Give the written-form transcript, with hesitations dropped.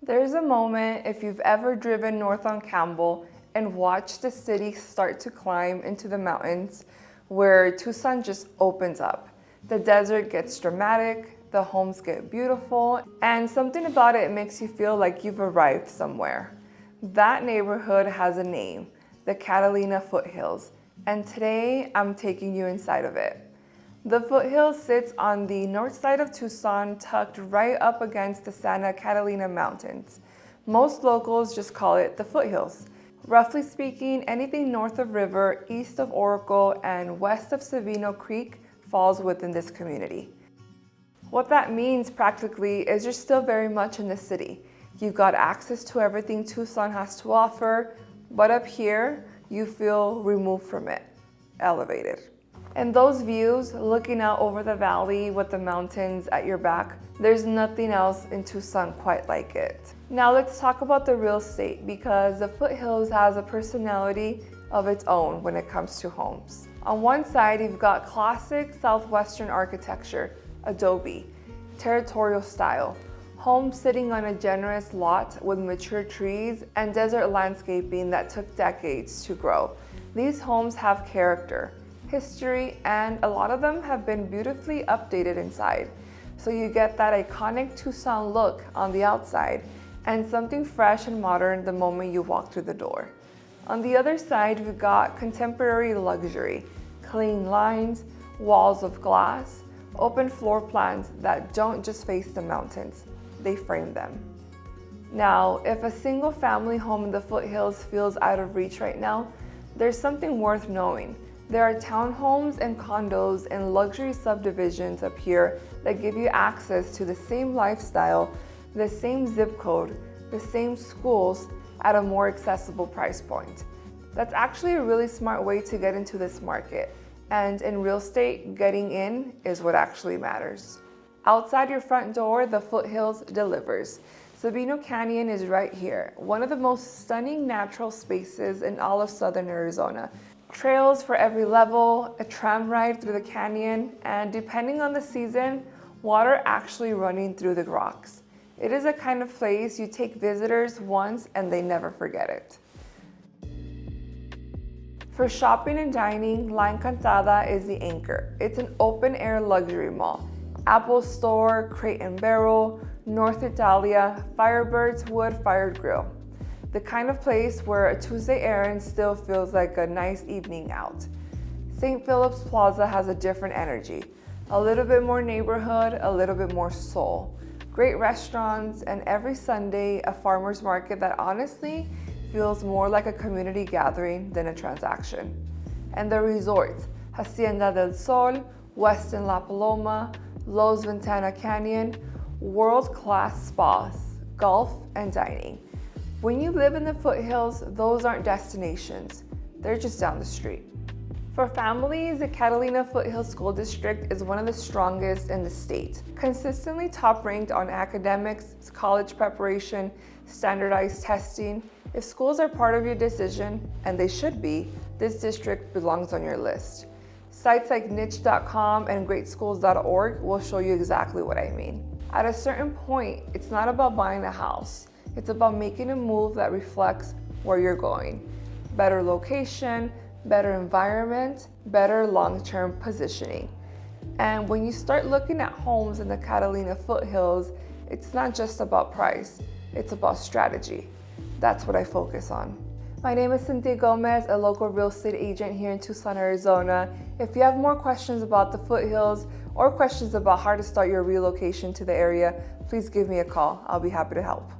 There's a moment, if you've ever driven north on Campbell and watched the city start to climb into the mountains, where Tucson just opens up. The desert gets dramatic, the homes get beautiful, and something about it makes you feel like you've arrived somewhere. That neighborhood has a name, the Catalina Foothills, and today I'm taking you inside of it. The Foothills sits on the north side of Tucson, tucked right up against the Santa Catalina Mountains. Most locals just call it the Foothills. Roughly speaking, anything north of River, east of Oracle, and west of Savino Creek falls within this community. What that means practically is you're still very much in the city. You've got access to everything Tucson has to offer, but up here, you feel removed from it, elevated. And those views, looking out over the valley with the mountains at your back, there's nothing else in Tucson quite like it. Now let's talk about the real estate, because the Foothills has a personality of its own when it comes to homes. On one side, you've got classic Southwestern architecture, adobe, territorial style, homes sitting on a generous lot with mature trees and desert landscaping that took decades to grow. These homes have character, history, and a lot of them have been beautifully updated inside. So you get that iconic Tucson look on the outside and something fresh and modern the moment you walk through the door. On the other side, we've got contemporary luxury, clean lines, walls of glass, open floor plans that don't just face the mountains, they frame them. Now, if a single family home in the Foothills feels out of reach right now, there's something worth knowing. There are townhomes and condos and luxury subdivisions up here that give you access to the same lifestyle, the same zip code, the same schools at a more accessible price point. That's actually a really smart way to get into this market. And in real estate, getting in is what actually matters. Outside your front door, the Foothills delivers. Sabino Canyon is right here, one of the most stunning natural spaces in all of southern Arizona. Trails for every level, a tram ride through the canyon, and depending on the season, water actually running through the rocks. It is a kind of place you take visitors once and they never forget it. For shopping and dining, La Encantada is the anchor. It's an open-air luxury mall. Apple Store, Crate and Barrel, North Italia, Firebird's wood-fired grill. The kind of place where a Tuesday errand still feels like a nice evening out. St. Philip's Plaza has a different energy. A little bit more neighborhood, a little bit more soul. Great restaurants, and every Sunday, a farmer's market that honestly feels more like a community gathering than a transaction. And the resorts, Hacienda del Sol, Westin La Paloma, Los Ventana Canyon, world-class spas, golf, and dining. When you live in the Foothills, those aren't destinations, they're just down the street. For families, the Catalina Foothills School District is one of the strongest in the state. Consistently top ranked on academics, college preparation, standardized testing. If schools are part of your decision, and they should be, this district belongs on your list. Sites like niche.com and greatschools.org will show you exactly what I mean. At a certain point, it's not about buying a house. It's about making a move that reflects where you're going. Better location, better environment, better long-term positioning. And when you start looking at homes in the Catalina Foothills, it's not just about price, it's about strategy. That's what I focus on. My name is Cynthia Gomez, a local real estate agent here in Tucson, Arizona. If you have more questions about the Foothills or questions about how to start your relocation to the area, please give me a call. I'll be happy to help.